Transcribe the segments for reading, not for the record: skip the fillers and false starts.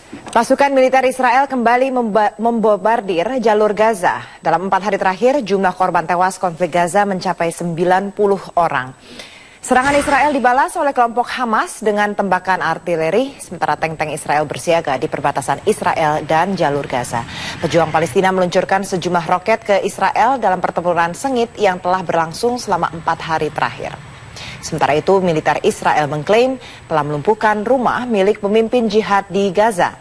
Pasukan militer Israel kembali membombardir jalur Gaza. Dalam 4 hari terakhir, jumlah korban tewas konflik Gaza mencapai 90 orang. Serangan Israel dibalas oleh kelompok Hamas dengan tembakan artileri, sementara tank-tank Israel bersiaga di perbatasan Israel dan jalur Gaza. Pejuang Palestina meluncurkan sejumlah roket ke Israel dalam pertempuran sengit yang telah berlangsung selama 4 hari terakhir. Sementara itu, militer Israel mengklaim telah melumpuhkan rumah milik pemimpin jihad di Gaza.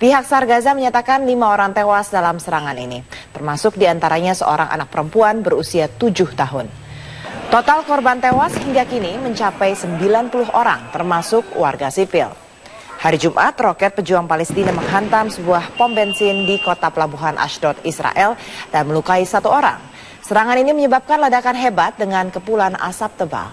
Pihak SAR Gaza menyatakan 5 orang tewas dalam serangan ini, termasuk diantaranya seorang anak perempuan berusia 7 tahun. Total korban tewas hingga kini mencapai 90 orang, termasuk warga sipil. Hari Jumat, roket pejuang Palestina menghantam sebuah pom bensin di kota pelabuhan Ashdod, Israel, dan melukai 1 orang. Serangan ini menyebabkan ledakan hebat dengan kepulan asap tebal.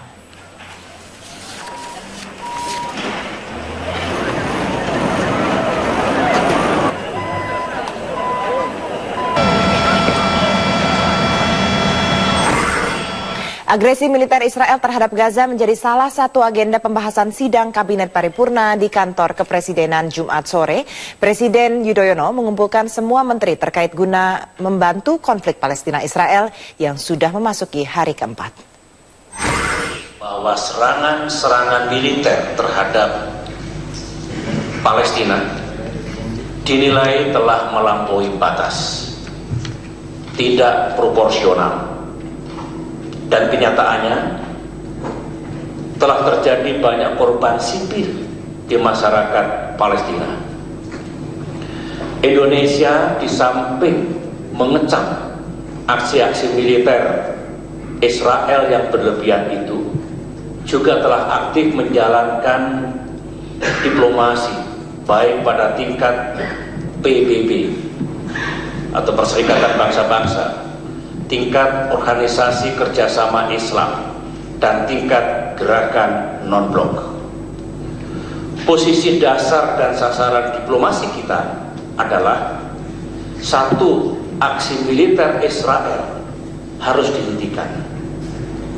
Agresi militer Israel terhadap Gaza menjadi salah satu agenda pembahasan sidang Kabinet Paripurna di kantor kepresidenan Jumat sore. Presiden Yudhoyono mengumpulkan semua menteri terkait guna membantu konflik Palestina-Israel yang sudah memasuki hari keempat. Bahwa serangan-serangan militer terhadap Palestina dinilai telah melampaui batas, tidak proporsional. Dan kenyataannya telah terjadi banyak korban sipil di masyarakat Palestina. Indonesia di samping mengecam aksi-aksi militer Israel yang berlebihan itu, juga telah aktif menjalankan diplomasi baik pada tingkat PBB atau Perserikatan Bangsa-Bangsa, tingkat Organisasi Kerjasama Islam, dan tingkat Gerakan Non-Blok. Posisi dasar dan sasaran diplomasi kita adalah: 1, aksi militer Israel harus dihentikan.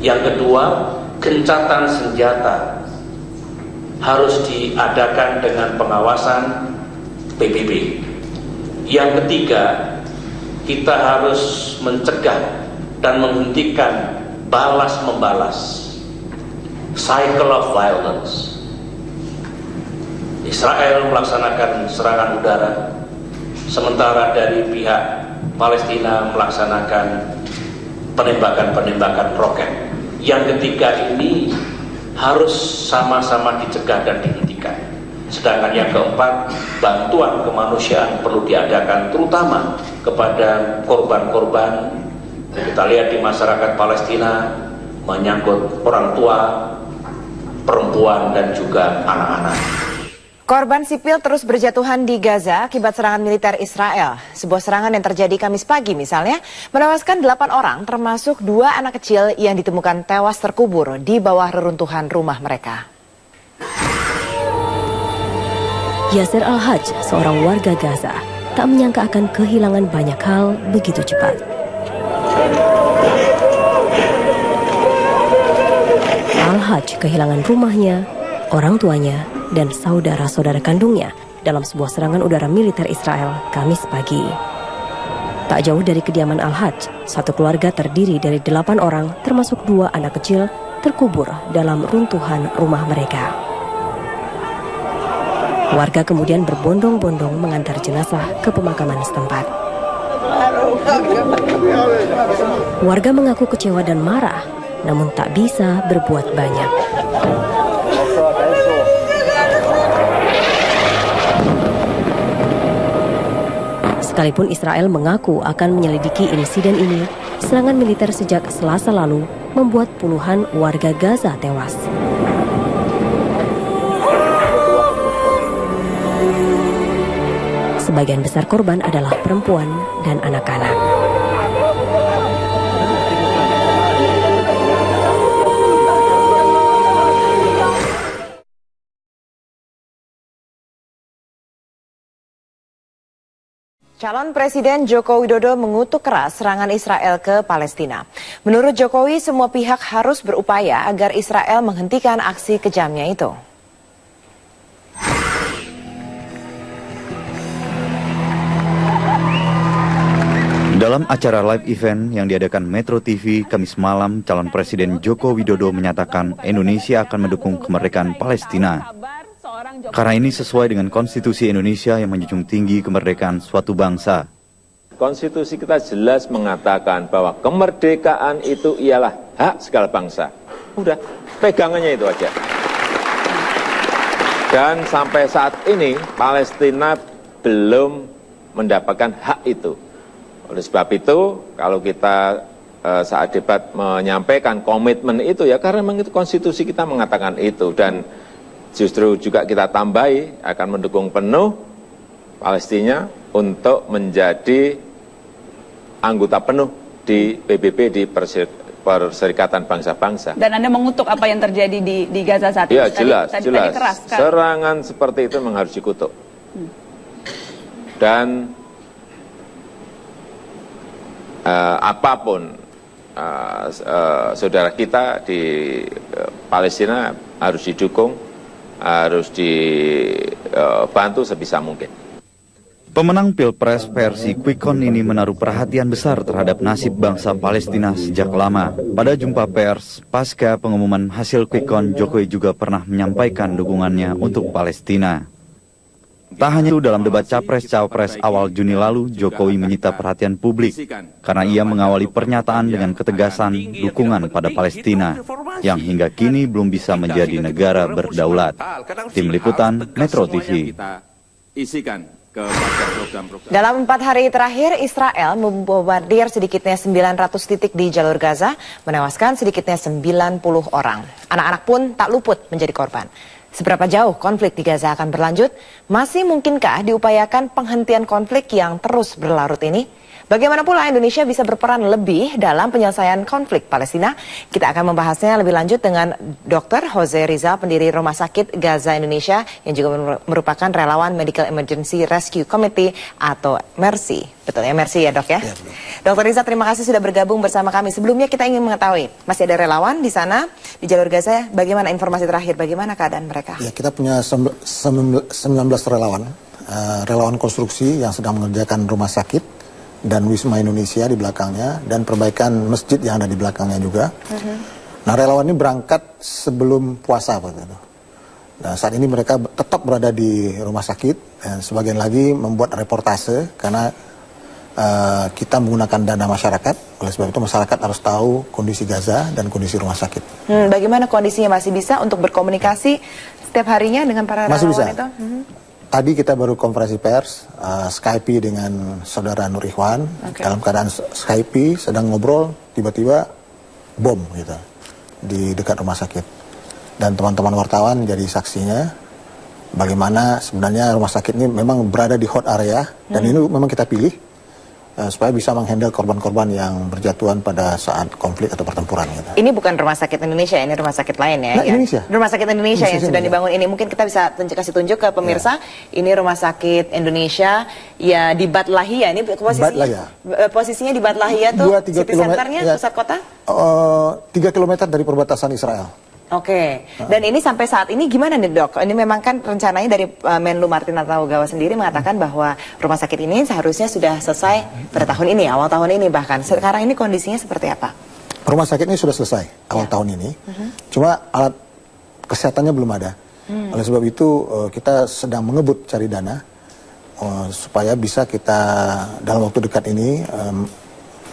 Yang kedua, gencatan senjata harus diadakan dengan pengawasan PBB. Yang ketiga, kita harus mencegah dan menghentikan balas-membalas, cycle of violence. Israel melaksanakan serangan udara, sementara dari pihak Palestina melaksanakan penembakan-penembakan roket. Yang ketiga ini harus sama-sama dicegah dan dihentikan. Sedangkan yang keempat, bantuan kemanusiaan perlu diadakan terutama kepada korban-korban. Kita lihat di masyarakat Palestina menyangkut orang tua, perempuan, dan juga anak-anak. Korban sipil terus berjatuhan di Gaza akibat serangan militer Israel. Sebuah serangan yang terjadi Kamis pagi misalnya menewaskan 8 orang, termasuk 2 anak kecil yang ditemukan tewas terkubur di bawah reruntuhan rumah mereka. Yasser Al-Hajj, seorang warga Gaza, tak menyangka akan kehilangan banyak hal begitu cepat. Al-Hajj kehilangan rumahnya, orang tuanya, dan saudara-saudara kandungnya dalam sebuah serangan udara militer Israel Kamis pagi. Tak jauh dari kediaman Al-Hajj, satu keluarga terdiri dari 8 orang, termasuk 2 anak kecil, terkubur dalam runtuhan rumah mereka. Warga kemudian berbondong-bondong mengantar jenazah ke pemakaman setempat. Warga mengaku kecewa dan marah, namun tak bisa berbuat banyak. Sekalipun Israel mengaku akan menyelidiki insiden ini, serangan militer sejak Selasa lalu membuat puluhan warga Gaza tewas. Sebagian besar korban adalah perempuan dan anak-anak. Calon Presiden Joko Widodo mengutuk keras serangan Israel ke Palestina. Menurut Jokowi, semua pihak harus berupaya agar Israel menghentikan aksi kejamnya itu. Dalam acara live event yang diadakan Metro TV Kamis malam, calon Presiden Joko Widodo menyatakan Indonesia akan mendukung kemerdekaan Palestina. Karena ini sesuai dengan konstitusi Indonesia yang menjunjung tinggi kemerdekaan suatu bangsa. Konstitusi kita jelas mengatakan bahwa kemerdekaan itu ialah hak segala bangsa. Udah, pegangannya itu aja. Dan sampai saat ini Palestina belum mendapatkan hak itu. Oleh sebab itu, kalau kita saat debat menyampaikan komitmen itu ya karena memang itu konstitusi kita mengatakan itu. Dan justru juga kita tambahi akan mendukung penuh Palestina untuk menjadi anggota penuh di PBB, di Perserikatan Bangsa-Bangsa. Dan Anda mengutuk apa yang terjadi di Gaza saat ini? Ya jelas, jelas. Keras, kan? Serangan seperti itu memang harus dikutuk. Dan apapun saudara kita di Palestina harus didukung, harus dibantu sebisa mungkin. Pemenang Pilpres versi Quick Count ini menaruh perhatian besar terhadap nasib bangsa Palestina sejak lama. Pada jumpa pers pasca pengumuman hasil Quick Count, Jokowi juga pernah menyampaikan dukungannya untuk Palestina. Tak hanya itu, dalam debat Capres-Cawapres awal Juni lalu, Jokowi menyita perhatian publik karena ia mengawali pernyataan dengan ketegasan dukungan pada Palestina yang hingga kini belum bisa menjadi negara berdaulat. Tim Liputan Metro TV. Dalam 4 hari terakhir, Israel membombardir sedikitnya 900 titik di jalur Gaza, menewaskan sedikitnya 90 orang. Anak-anak pun tak luput menjadi korban. Seberapa jauh konflik di Gaza akan berlanjut? Masih mungkinkah diupayakan penghentian konflik yang terus berlarut ini? Bagaimana pula Indonesia bisa berperan lebih dalam penyelesaian konflik Palestina? Kita akan membahasnya lebih lanjut dengan Dr. Jose Rizal, pendiri Rumah Sakit Gaza Indonesia, yang juga merupakan relawan Medical Emergency Rescue Committee atau MERSI. Betul ya, MERSI ya dok ya? Ya, Dr. Rizal, terima kasih sudah bergabung bersama kami. Sebelumnya kita ingin mengetahui, masih ada relawan di sana, di jalur Gaza, bagaimana informasi terakhir, bagaimana keadaan mereka? Ya, kita punya 19 relawan, relawan konstruksi yang sedang mengerjakan rumah sakit dan Wisma Indonesia di belakangnya, dan perbaikan masjid yang ada di belakangnya juga. Nah, relawan ini berangkat sebelum puasa begitu. Nah, saat ini mereka tetap berada di rumah sakit, dan sebagian lagi membuat reportase karena kita menggunakan dana masyarakat. Oleh sebab itu masyarakat harus tahu kondisi Gaza dan kondisi rumah sakit. Bagaimana kondisinya, masih bisa untuk berkomunikasi setiap harinya dengan para relawan bisa. itu? Tadi kita baru konferensi pers, Skype dengan saudara Nur Ikhwan. Dalam keadaan Skype sedang ngobrol, tiba-tiba bom gitu di dekat rumah sakit. Dan teman-teman wartawan jadi saksinya bagaimana sebenarnya rumah sakit ini memang berada di hot area, dan ini memang kita pilih supaya bisa menghandle korban-korban yang berjatuhan pada saat konflik atau pertempuran gitu. Ini bukan rumah sakit Indonesia, ini rumah sakit lain ya? Nah, Indonesia. Rumah sakit Indonesia yang sudah dibangun ini. Mungkin kita bisa kasih tunjuk ke pemirsa. Ini rumah sakit Indonesia ya di Bat Lahia. Ini posisinya di Bat Lahia tuh, city centernya, pusat kota? 3 km dari perbatasan Israel. Oke, dan ini sampai saat ini gimana nih dok? Ini memang kan rencananya dari Menlu Martin Natalegawa sendiri mengatakan bahwa rumah sakit ini seharusnya sudah selesai pada tahun ini, awal tahun ini bahkan. Sekarang ini kondisinya seperti apa? Rumah sakit ini sudah selesai awal tahun ini, cuma alat kesehatannya belum ada. Oleh sebab itu kita sedang mengebut cari dana supaya bisa kita dalam waktu dekat ini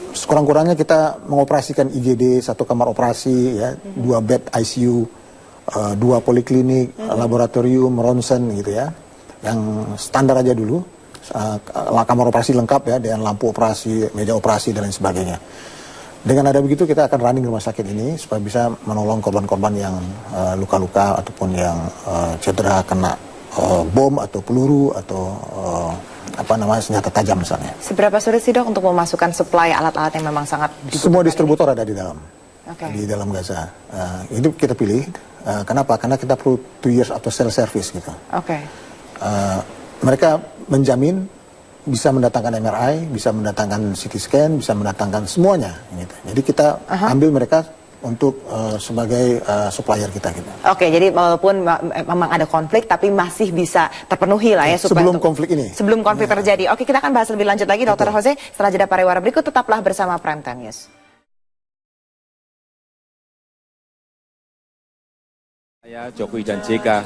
sekurang-kurangnya kita mengoperasikan IGD, 1 kamar operasi, ya, 2 bed ICU, 2 poliklinik, laboratorium, ronsen gitu ya, yang standar aja dulu, kamar operasi lengkap ya, dengan lampu operasi, meja operasi dan lain sebagainya. Dengan ada begitu kita akan running rumah sakit ini supaya bisa menolong korban-korban yang luka-luka ataupun yang cedera kena bom atau peluru atau senjata tajam misalnya. Seberapa sulit sih dok untuk memasukkan supply alat-alat yang memang sangat dibutuhkan? Semua distributor ada di dalam, di dalam Gaza. Itu kita pilih. Kenapa? Karena kita perlu 2 years atau sell service gitu. Mereka menjamin bisa mendatangkan MRI, bisa mendatangkan CT scan, bisa mendatangkan semuanya. Gitu. Jadi kita ambil mereka untuk sebagai supplier kita. Oke, jadi walaupun memang ada konflik, tapi masih bisa terpenuhi lah ya. Sebelum konflik ini. Sebelum konflik terjadi. Oke, kita akan bahas lebih lanjut lagi, Dr. Jose. Setelah jeda pariwara berikut, tetaplah bersama Prime Time News. Saya, Jokowi dan JK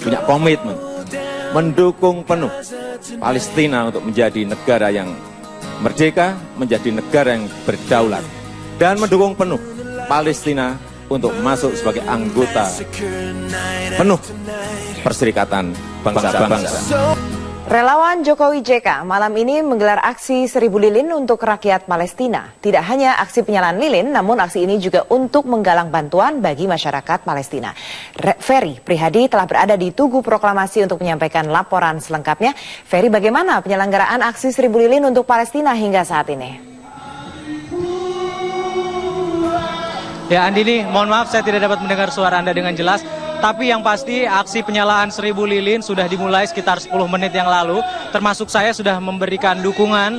punya komitmen mendukung penuh Palestina untuk menjadi negara yang merdeka, menjadi negara yang berdaulat, dan mendukung penuh Palestina untuk masuk sebagai anggota penuh Perserikatan Bangsa-Bangsa. Relawan Jokowi JK malam ini menggelar aksi 1000 lilin untuk rakyat Palestina. Tidak hanya aksi penyalaan lilin, namun aksi ini juga untuk menggalang bantuan bagi masyarakat Palestina. Ferry Prihadi telah berada di Tugu Proklamasi untuk menyampaikan laporan selengkapnya. Ferry, bagaimana penyelenggaraan aksi 1000 lilin untuk Palestina hingga saat ini? Ya Andini, mohon maaf saya tidak dapat mendengar suara Anda dengan jelas. Tapi yang pasti aksi penyalaan 1000 lilin sudah dimulai sekitar 10 menit yang lalu. Termasuk saya sudah memberikan dukungan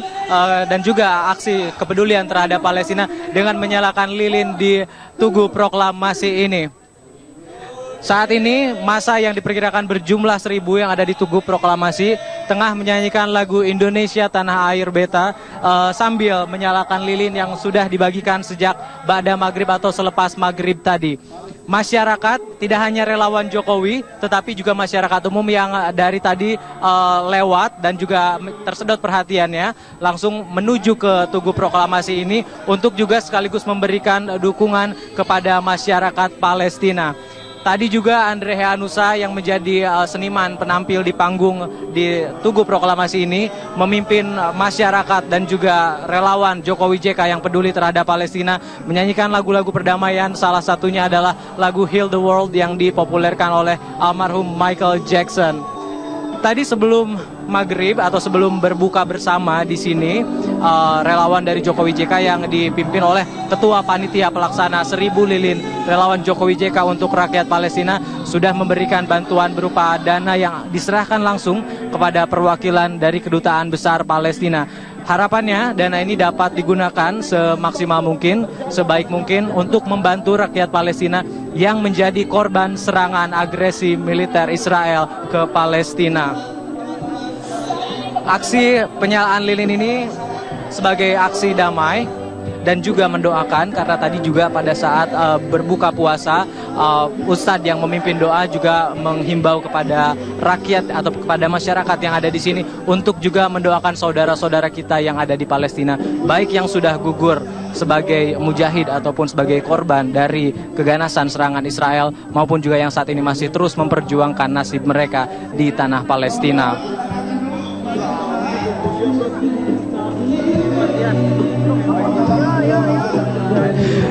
dan juga aksi kepedulian terhadap Palestina dengan menyalakan lilin di Tugu Proklamasi ini. Saat ini masa yang diperkirakan berjumlah 1000 yang ada di Tugu Proklamasi tengah menyanyikan lagu Indonesia Tanah Air Beta sambil menyalakan lilin yang sudah dibagikan sejak ba'da maghrib atau selepas maghrib tadi. Masyarakat tidak hanya relawan Jokowi, tetapi juga masyarakat umum yang dari tadi lewat dan juga tersedot perhatiannya langsung menuju ke Tugu Proklamasi ini untuk juga sekaligus memberikan dukungan kepada masyarakat Palestina. Tadi juga Andre Heanusa yang menjadi seniman penampil di panggung di Tugu Proklamasi ini memimpin masyarakat dan juga relawan Jokowi JK yang peduli terhadap Palestina menyanyikan lagu-lagu perdamaian, salah satunya adalah lagu Heal the World yang dipopulerkan oleh almarhum Michael Jackson. Tadi sebelum maghrib atau sebelum berbuka bersama di sini, relawan dari Jokowi JK yang dipimpin oleh Ketua Panitia Pelaksana 1000 Lilin relawan Jokowi JK untuk rakyat Palestina sudah memberikan bantuan berupa dana yang diserahkan langsung kepada perwakilan dari Kedutaan Besar Palestina. Harapannya dana ini dapat digunakan semaksimal mungkin, sebaik mungkin untuk membantu rakyat Palestina yang menjadi korban serangan agresi militer Israel ke Palestina. Aksi penyalaan lilin ini sebagai aksi damai dan juga mendoakan, karena tadi juga pada saat berbuka puasa Ustadz yang memimpin doa juga menghimbau kepada rakyat atau kepada masyarakat yang ada di sini untuk juga mendoakan saudara-saudara kita yang ada di Palestina, baik yang sudah gugur sebagai mujahid ataupun sebagai korban dari keganasan serangan Israel maupun juga yang saat ini masih terus memperjuangkan nasib mereka di tanah Palestina.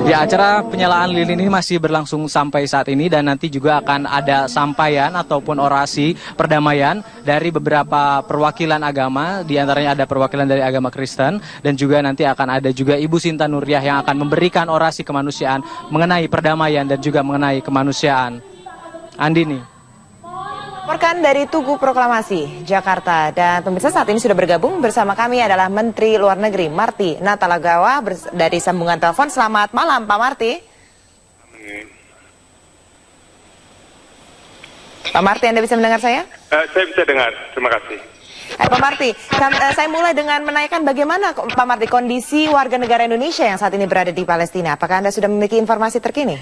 Ya, acara penyalaan lilin ini masih berlangsung sampai saat ini dan nanti juga akan ada sampaian ataupun orasi perdamaian dari beberapa perwakilan agama, di antaranya ada perwakilan dari agama Kristen dan juga nanti akan ada juga Ibu Sinta Nuriyah yang akan memberikan orasi kemanusiaan mengenai perdamaian dan juga mengenai kemanusiaan. Andini. Melaporkan dari Tugu Proklamasi, Jakarta. Dan pemirsa, saat ini sudah bergabung bersama kami adalah Menteri Luar Negeri Marty Natalegawa dari sambungan telepon. Selamat malam Pak Marty. Pak Marty, Anda bisa mendengar saya? Saya bisa dengar, terima kasih. Pak Marty, saya mulai dengan menanyakan bagaimana Pak Marty kondisi warga negara Indonesia yang saat ini berada di Palestina. Apakah Anda sudah memiliki informasi terkini?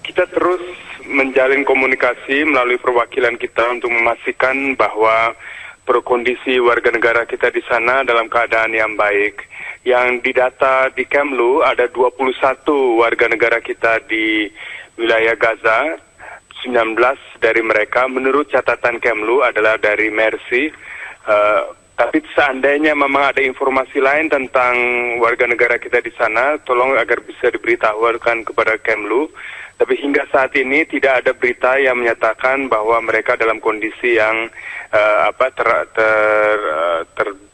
Kita terus menjalin komunikasi melalui perwakilan kita untuk memastikan bahwa kondisi warga negara kita di sana dalam keadaan yang baik. Yang didata di Kemlu ada 21 warga negara kita di wilayah Gaza, 19 dari mereka menurut catatan Kemlu adalah dari Mercy. Tapi seandainya memang ada informasi lain tentang warga negara kita di sana, tolong agar bisa diberitahukan kepada Kemlu. Tapi hingga saat ini tidak ada berita yang menyatakan bahwa mereka dalam kondisi yang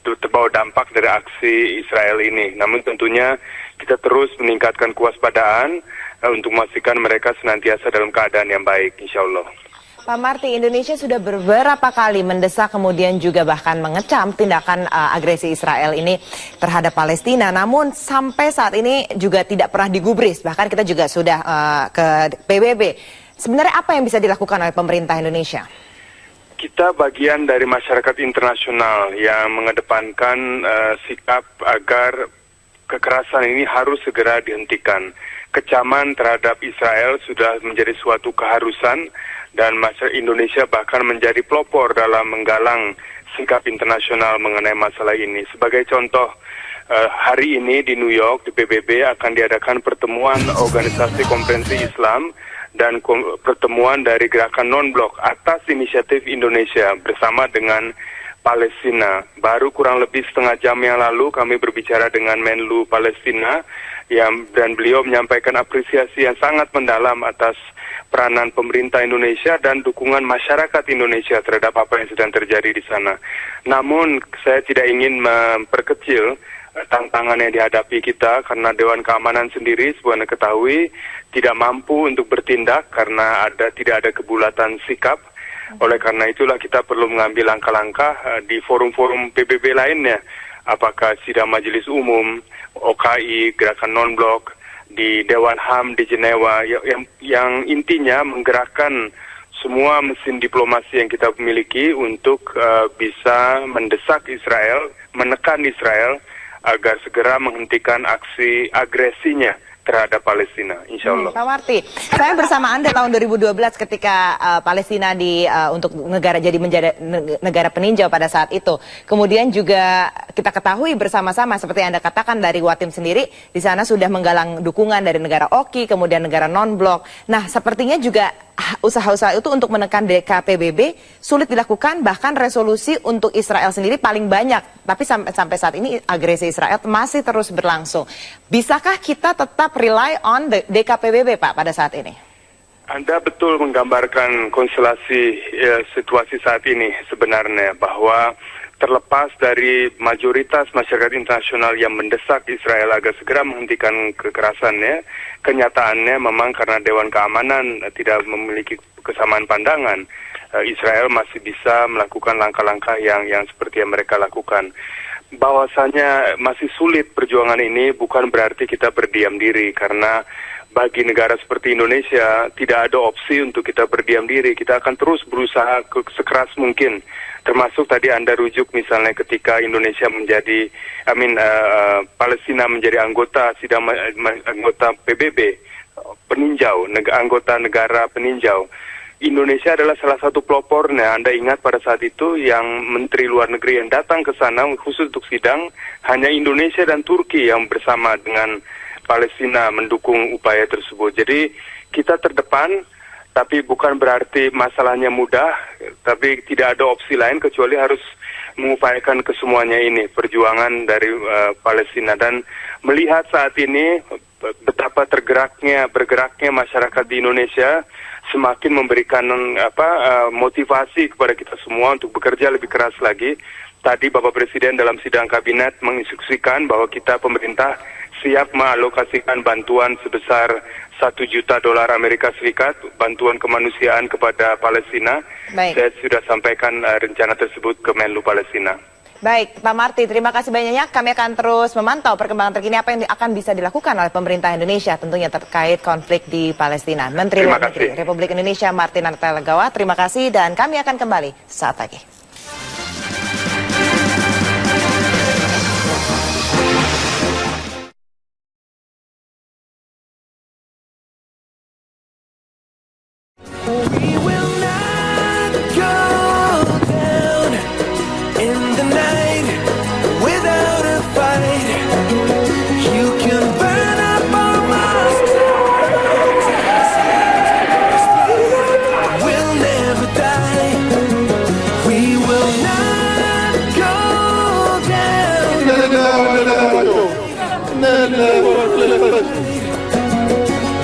terbawa dampak dari aksi Israel ini. Namun tentunya kita terus meningkatkan kewaspadaan untuk memastikan mereka senantiasa dalam keadaan yang baik, insya Allah. Pak Marty, Indonesia sudah beberapa kali mendesak kemudian juga bahkan mengecam tindakan agresi Israel ini terhadap Palestina. Namun sampai saat ini juga tidak pernah digubris. Bahkan kita juga sudah ke PBB. Sebenarnya apa yang bisa dilakukan oleh pemerintah Indonesia? Kita bagian dari masyarakat internasional yang mengedepankan sikap agar kekerasan ini harus segera dihentikan. Kecaman terhadap Israel sudah menjadi suatu keharusan dan masyarakat Indonesia bahkan menjadi pelopor dalam menggalang sikap internasional mengenai masalah ini. Sebagai contoh, hari ini di New York, di PBB akan diadakan pertemuan Organisasi Konferensi Islam dan pertemuan dari gerakan non-blok atas inisiatif Indonesia bersama dengan Palestina. Baru kurang lebih setengah jam yang lalu kami berbicara dengan Menlu Palestina dan beliau menyampaikan apresiasi yang sangat mendalam atas peranan pemerintah Indonesia dan dukungan masyarakat Indonesia terhadap apa yang sedang terjadi di sana. Namun saya tidak ingin memperkecil tantangan yang dihadapi kita karena Dewan Keamanan sendiri sebenarnya ketahui tidak mampu untuk bertindak karena tidak ada kebulatan sikap. Oleh karena itulah kita perlu mengambil langkah-langkah di forum-forum PBB lainnya. Apakah sidang majelis umum, OKI, gerakan non-blok, di Dewan HAM di Jenewa, yang intinya menggerakkan semua mesin diplomasi yang kita miliki untuk bisa mendesak Israel, menekan Israel, agar segera menghentikan aksi agresinya terhadap Palestina, insya Allah. Pak Marty, saya bersama Anda tahun 2012 ketika Palestina untuk menjadi negara peninjau pada saat itu. Kemudian juga kita ketahui bersama-sama seperti Anda katakan dari Watim sendiri di sana sudah menggalang dukungan dari negara OKI, kemudian negara non-blok. Nah, sepertinya juga usaha-usaha itu untuk menekan DKPBB sulit dilakukan, bahkan resolusi untuk Israel sendiri paling banyak. Tapi sampai saat ini agresi Israel masih terus berlangsung. Bisakah kita tetap rely on DKPBB, Pak, pada saat ini? Anda betul menggambarkan konstelasi situasi saat ini sebenarnya, bahwa terlepas dari mayoritas masyarakat internasional yang mendesak Israel agar segera menghentikan kekerasannya, kenyataannya memang karena Dewan Keamanan tidak memiliki kesamaan pandangan, Israel masih bisa melakukan langkah-langkah yang seperti yang mereka lakukan. Bahwasanya masih sulit perjuangan ini bukan berarti kita berdiam diri, karena bagi negara seperti Indonesia tidak ada opsi untuk kita berdiam diri. Kita akan terus berusaha sekeras mungkin. Termasuk tadi Anda rujuk misalnya ketika Indonesia Palestina menjadi anggota PBB, peninjau, anggota negara peninjau. Indonesia adalah salah satu pelopornya. Anda ingat pada saat itu yang Menteri Luar Negeri yang datang ke sana khusus untuk sidang, hanya Indonesia dan Turki yang bersama dengan Palestina mendukung upaya tersebut. Jadi kita terdepan, tapi bukan berarti masalahnya mudah, tapi tidak ada opsi lain kecuali harus mengupayakan kesemuanya ini, perjuangan dari Palestina. Dan melihat saat ini betapa bergeraknya masyarakat di Indonesia, semakin memberikan motivasi kepada kita semua untuk bekerja lebih keras lagi. Tadi Bapak Presiden dalam sidang kabinet menginstruksikan bahwa kita pemerintah siap mengalokasikan bantuan sebesar $1 juta Amerika Serikat, bantuan kemanusiaan kepada Palestina. Baik. Saya sudah sampaikan rencana tersebut ke Menlu Palestina. Baik, Pak Marty, terima kasih banyaknya. Kami akan terus memantau perkembangan terkini apa yang akan bisa dilakukan oleh pemerintah Indonesia tentunya terkait konflik di Palestina. Menteri Luar Negeri Republik Indonesia Marty Natalegawa, terima kasih dan kami akan kembali saat lagi.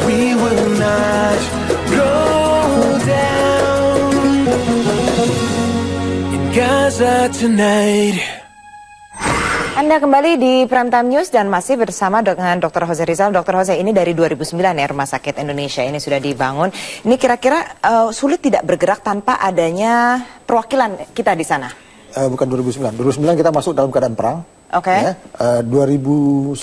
We will not go down in Gaza tonight. Anda kembali di Prime Time News dan masih bersama dengan Dr. Jose Rizal. Dr. Jose, ini dari 2009 ya Rumah Sakit Indonesia ini sudah dibangun. Ini kira-kira sulit tidak bergerak tanpa adanya perwakilan kita di sana? Bukan 2009. 2009 kita masuk dalam keadaan perang. Oke. Ya, 2011.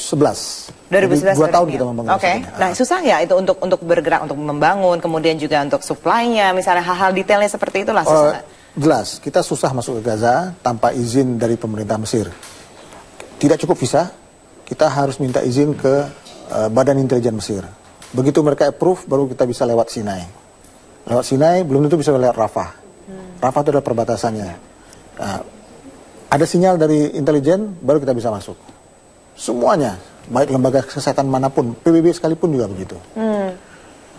2011. 2 tahun kita membangun. Oke. Nah, susah ya itu untuk bergerak, untuk membangun, kemudian juga untuk supply-nya, misalnya hal-hal detailnya seperti itulah susah. Jelas, kita susah masuk ke Gaza tanpa izin dari pemerintah Mesir. Tidak cukup visa, kita harus minta izin ke Badan Intelijen Mesir. Begitu mereka approve, baru kita bisa lewat Sinai. Lewat Sinai, belum tentu bisa lewat Rafah. Rafah itu ada perbatasannya. Nah, ada sinyal dari intelijen, baru kita bisa masuk. Semuanya, baik lembaga kesehatan manapun, PBB sekalipun juga begitu.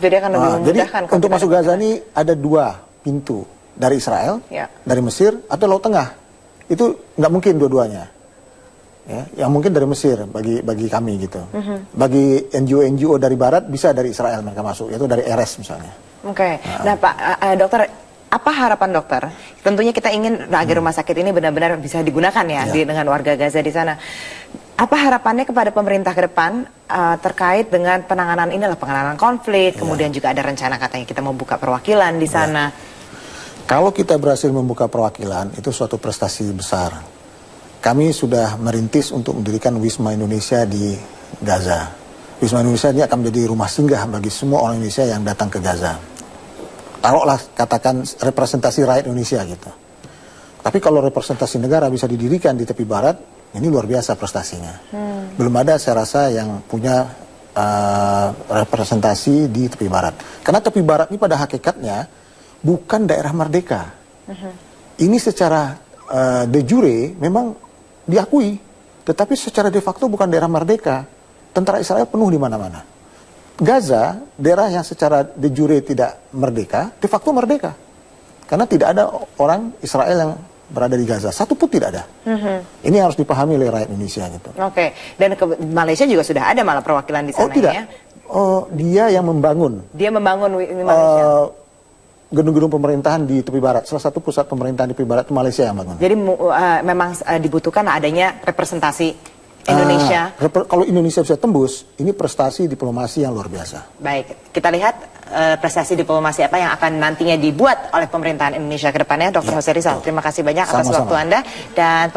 Jadi akan lebih memudahkan. Jadi untuk masuk Gaza ini ada 2 pintu, dari Israel, dari Mesir, atau Laut Tengah. Itu nggak mungkin dua-duanya. Ya, yang mungkin dari Mesir bagi kami gitu. Bagi NGO dari Barat bisa dari Israel mereka masuk, yaitu dari RS misalnya. Oke. Nah Pak Dokter, apa harapan dokter? Tentunya kita ingin agar rumah sakit ini benar-benar bisa digunakan ya dengan warga Gaza di sana. Apa harapannya kepada pemerintah ke depan terkait dengan penanganan konflik, kemudian juga ada rencana katanya kita mau buka perwakilan di sana. Kalau kita berhasil membuka perwakilan, itu suatu prestasi besar. Kami sudah merintis untuk mendirikan Wisma Indonesia di Gaza. Wisma Indonesia ini akan menjadi rumah singgah bagi semua orang Indonesia yang datang ke Gaza. Taruhlah katakan representasi rakyat Indonesia gitu. Tapi kalau representasi negara bisa didirikan di tepi barat, ini luar biasa prestasinya. Belum ada saya rasa yang punya representasi di tepi barat. Karena tepi barat ini pada hakikatnya bukan daerah merdeka. Ini secara de jure memang diakui, tetapi secara de facto bukan daerah merdeka. Tentara Israel penuh di mana-mana. Gaza, daerah yang secara de jure tidak merdeka, de facto merdeka. Karena tidak ada orang Israel yang berada di Gaza. Satu pun tidak ada. Ini harus dipahami oleh rakyat Indonesia gitu. Oke. Dan Malaysia juga sudah ada malah perwakilan di sana. Oh tidak. Ya? Dia yang membangun. Dia membangun Malaysia. Gedung-gedung pemerintahan di tepi barat. Salah satu pusat pemerintahan di tepi barat itu Malaysia yang bangun. Jadi memang dibutuhkan adanya representasi Indonesia. Kalau Indonesia bisa tembus, ini prestasi diplomasi yang luar biasa. Baik, kita lihat prestasi diplomasi apa yang akan nantinya dibuat oleh pemerintahan Indonesia ke depannya. Dr. Jose Rizal, terima kasih banyak atas waktu Anda. Dan